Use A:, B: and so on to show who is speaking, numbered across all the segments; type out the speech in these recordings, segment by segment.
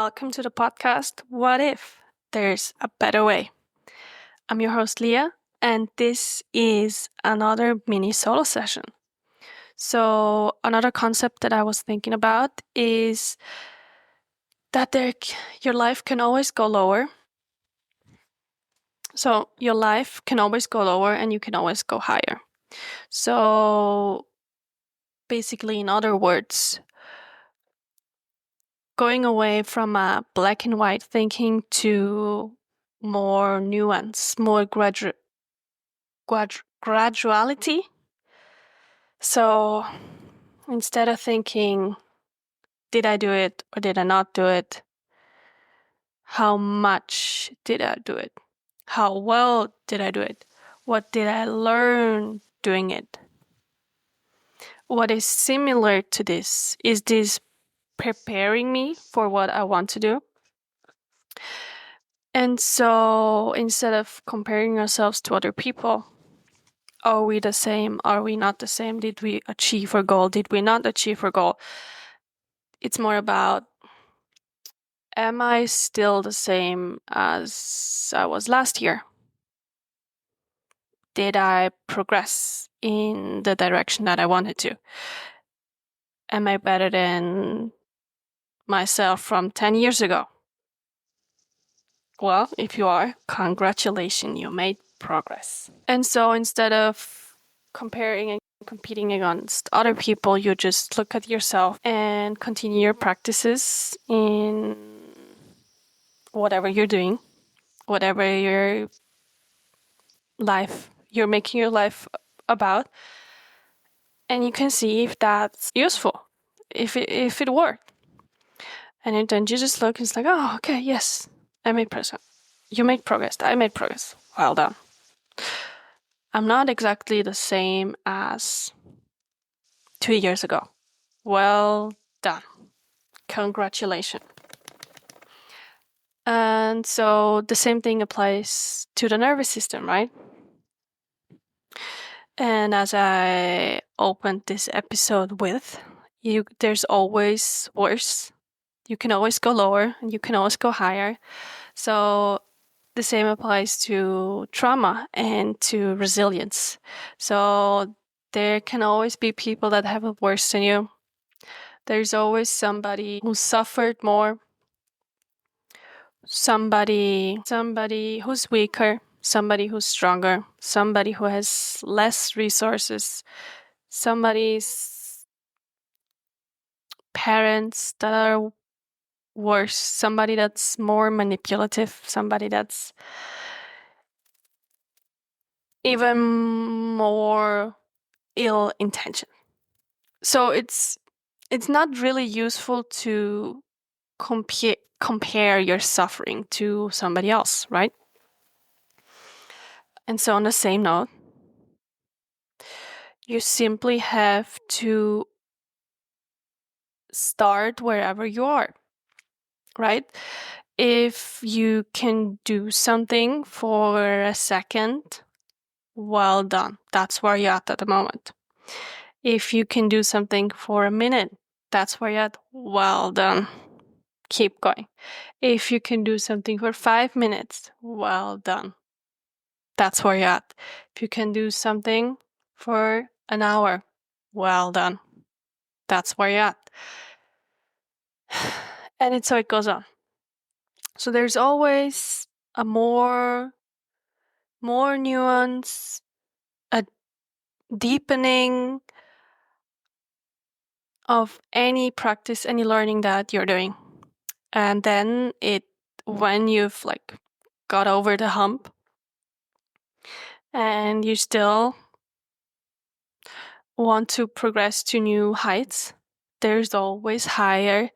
A: Welcome to the podcast, What If There's a Better Way? I'm your host, Leah, and this is another mini solo session. So, another concept that I was thinking about is that your life can always go lower. So, your life can always go lower and you can always go higher. So, basically, in other words, going away from a black and white thinking to more nuance, more graduality. So instead of thinking, did I do it or did I not do it? How much did I do it? How well did I do it? What did I learn doing it? What is similar to this? Is this preparing me for what I want to do? And so instead of comparing ourselves to other people, are we the same? Are we not the same? Did we achieve our goal? Did we not achieve our goal? It's more about, am I still the same as I was last year? Did I progress in the direction that I wanted to? Am I better than myself from 10 years ago? Well, if you are, congratulations, you made progress. And so instead of comparing and competing against other people, you just look at yourself and continue your practices in whatever you're doing, whatever your life you're making your life about, and you can see if that's useful, if it worked. And then you just look and it's like, oh, okay, yes, I made progress. You made progress. I made progress. Well done. I'm not exactly the same as 2 years ago. Well done. Congratulations. And so the same thing applies to the nervous system, right? And as I opened this episode with, there's always worse. You can always go lower and you can always go higher. So the same applies to trauma and to resilience. So there can always be people that have it worse than you. There's always somebody who suffered more, somebody who's weaker, somebody who's stronger, somebody who has less resources, somebody's parents that are worse, somebody that's more manipulative, somebody that's even more ill-intentioned. So it's not really useful to compare your suffering to somebody else, right? And so on the same note, you simply have to start wherever you are, right? If you can do something for a second, well done. That's where you're at the moment. If you can do something for a minute, that's where you're at. Well done. Keep going. If you can do something for 5 minutes, well done. That's where you're at. If you can do something for an hour, well done. That's where you're at. And so it goes on. So there's always a more nuance, a deepening of any practice, any learning that you're doing. And then when you've got over the hump and you still want to progress to new heights, there's always higher,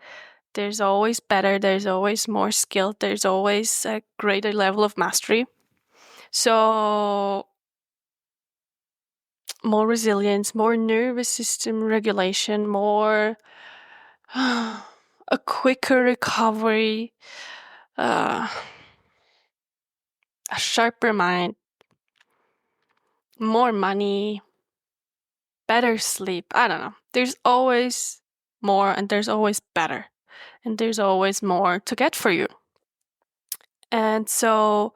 A: there's always better, there's always more skilled, there's always a greater level of mastery. So more resilience, more nervous system regulation, more a quicker recovery, a sharper mind, more money, better sleep. I don't know. There's always more and there's always better. and there's always more to get for you. And so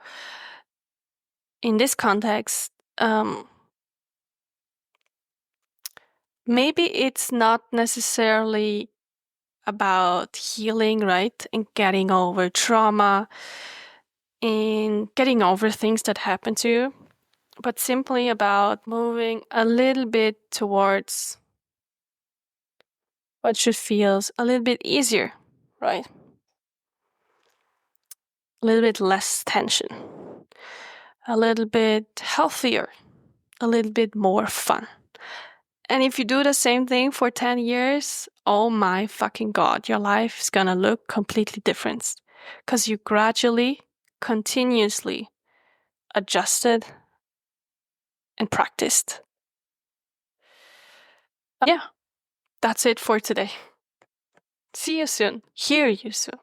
A: in this context, maybe it's not necessarily about healing, right? And getting over trauma and getting over things that happen to you, but simply about moving a little bit towards what should feel a little bit easier, right? A little bit less tension, a little bit healthier, a little bit more fun. And if you do the same thing for 10 years, oh my fucking God, your life is gonna look completely different because you gradually, continuously adjusted and practiced. Yeah, that's it for today. See you soon. Hear you soon.